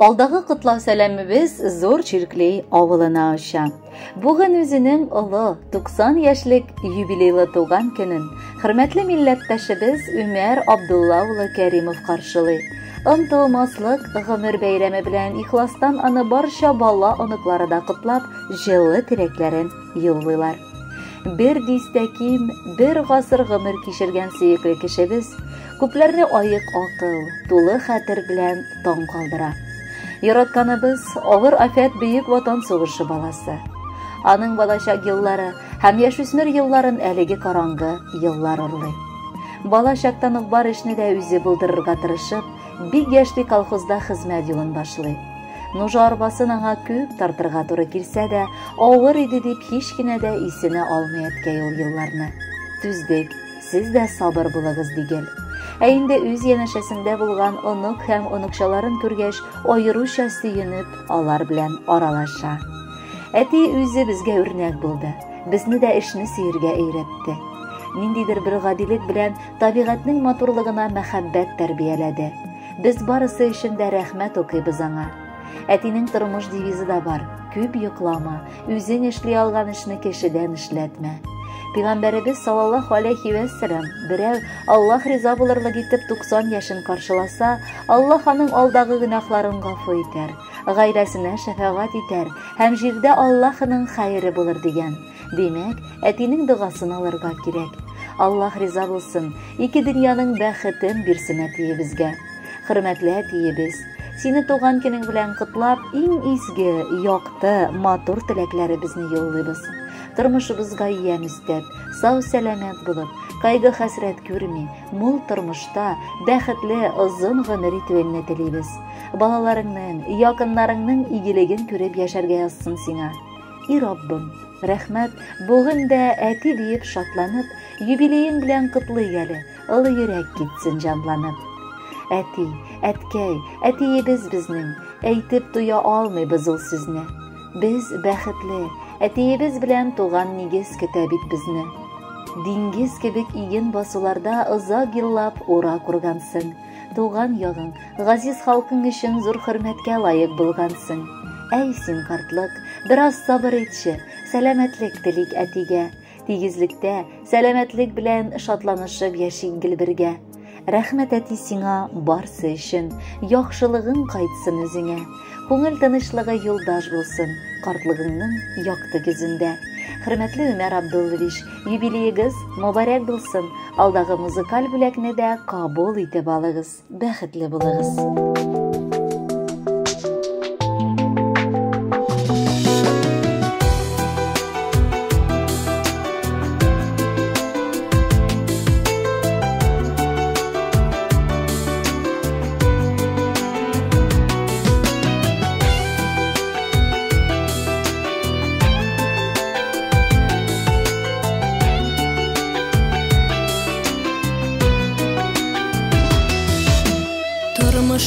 Alдағы құтлау сәлемебез зор Чирклей авылына аша. Бүген үзенең олы 90 яшьлек юбилейлы туган көнен хөрмәтле милләттәшебез Үмәр Абдулла улы Кәримов каршылый. Онтылмаслык гомер бәйрәме белән ихластан аны барча бала оныклары да котлап, җылы теләкләрен юллыйлар. Bir дистәким, bir гасыр гомер кичергән сөекле кешебез күпләрне аек акыл, тулы хәтер белән таң калдыра. Яратканыбыз авыр афәт бөек ватан сугышы баласы. Аның балачак еллары һәм яшүсмер елларын әлеге караңгы еллар урлый. Балачактан ук бар эшне дә үзе булдырырга тырышып, бик яшьли колхозда хезмәт юлын башлый. Нужа арбасын аңа күп тартырга туры килсә дә, авыр иде дип һич кенә дә исенә алмый әткәй ул елларны. Түздек, сез дә сабыр булыгыз дигел. Ә инде үз янәшәсендә булган онук һәм онукчаларын күргәч, аеруча сөенеп, алар белән аралаша. Әти үзе безгә үрнәк булды. Безне дә эшне сөергә өйрәтте. Ниндидер бер гадилек белән табигатьнең матурлыгына мәхәббәт тәрбияләде. Без барысы өчен дә рәхмәт укыйбыз аңа. Әтинең тормыш девизы да бар: күп йоклама, үзең эшли алган эшне кешедән эшләтмә. Пәйгамбәребез саллаллаһу алейхи ва саллям берәү Аллаһ риза булырлык итеп 90 яшен каршыласа, Аллаһ аның алдагы гөнаһларын гафу итәр, гаиләсенә шәфәгать итәр һәм җирдә Аллаһның хәйре булыр дигән. Димәк, әтинең дугасын алырга кирәк. Аллаһ риза булсын, ике дөньяның бәхетен бирсен әтиебезгә. Хөрмәтле әтиебез, сине туган көнең белән котлап, иң изге, якты, матур теләкләребезне юллыйбыз. Тормышыбызга ямь өстәп, сау-сәламәт булып, кайгы-хәсрәт күрми, мул тормышта бәхетле озын гомер итүеңне телибез. Балаларыңның, якыннарыңның игелеген күреп яшәргә язсын сиңа. И Раббым, рәхмәт, бүген дә әти диеп шатланып, юбилеең белән котлый әле, олы йөрәк китсен җанланып. Әти, әткәй, әтиебез безнең, әйтеп туя алмыйбыз ул сүзне. Без бәхетле, әтиебез белән туган нигез көтә бит безне. Диңгез кебек иген басуларда озак еллап ура кургансың. Туган ягың, газиз халкың өчен зур хөрмәткә лаек булгансың. Әй син картлык, бераз сабыр итче, сәламәтлек телик әтигә. Тигезлектә, сәламәтлек белән шатланышып яшик гел бергә. Рәхмәт әти сиңа барсы өчен, яхшылыгың кайтсын үзеңә. Күңел тынычлыгы юлдаш булсын, картлыгыңның якты көзендә. Хөрмәтле Үмәр Абдуллович, юбилеегез мөбарәк булсын. Алдагы музыкаль бүләкне дә кабул итеп алыгыз. Бәхетле булыгыз.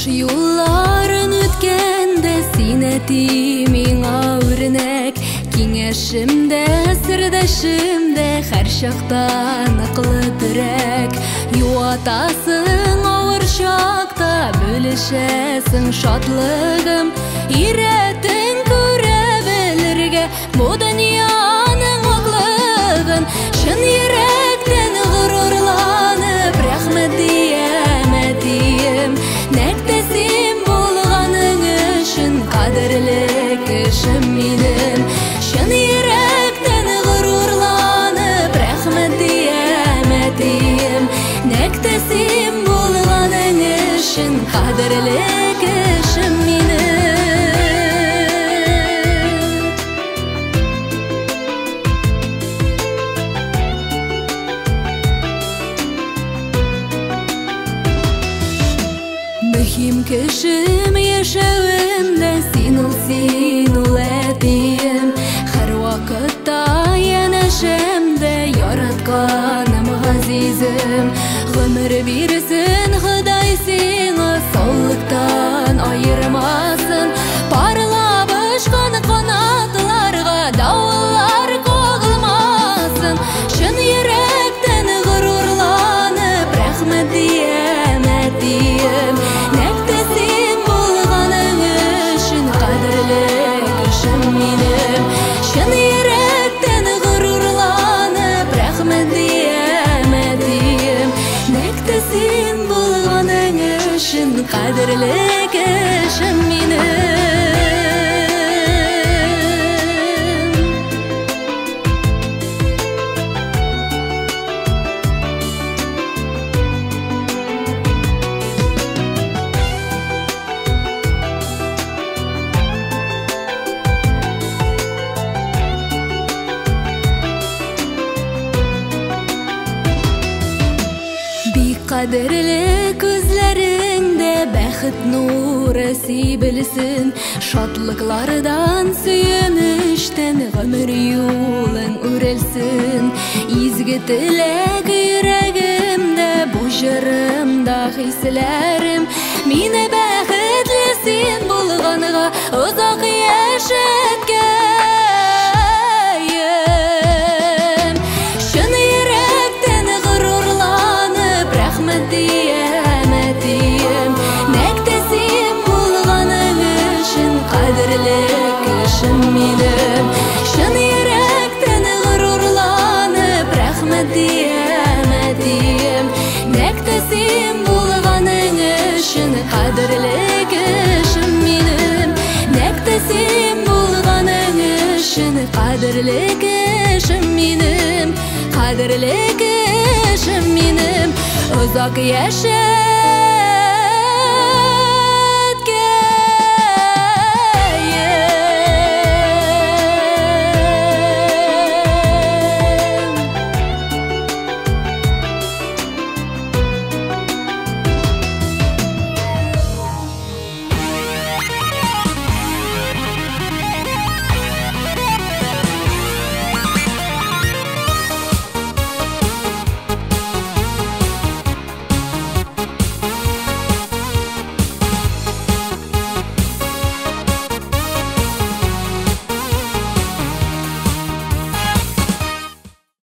Юлларын үткәндә син әти миңа үрнәк, киңәшемдә, сердәшемдә һәр чакта ныклы терәк. Юатасың авыр чакта, бүлешәсең шатлыгым, ирәтең күрә белергә бу дөньяның аклыгын. Чын йөрәктән горурланып рәхмәт диям әтием, нәктәсем булганың өчен кадерле кешем минем. Чын йөрәктән горурланып рәхмәт диям әтием, нәктәсем булганың өчен кадерле кешем минем. Мөһим кешем яшәвемдә син ул әтием. Һәр вакытта янәшәмдә яратканым газизем. Гомер бирсен Ходай сиңа, саулыктан аермасын. Парлап очкан канатларга давыллар кагылмасын. Чын йөрәктән горурланып рәхмәт диям әтием, нәктәсем булганың Kaderli gözlerinde bäxit nuru sibilsin, şatlıklardan süyünüşten ömür yolun örelsin. İzgi tilek yüreğimde, bu jırımda hislerim, mine bäxitlisin bulğanıga uzak yaşatkayım. Şunu yürekten gururlanıp rahmet diyemedim. Nektesim bulğanın için kaderli kişim benim. Şunu yürekten gururlanıp rahmet diyemedim. Nektesim bulğanın için kaderli kişim benim. Nektesim bulğanın için kaderli kişim benim. Kaderli kişim benim. Uzak yaşa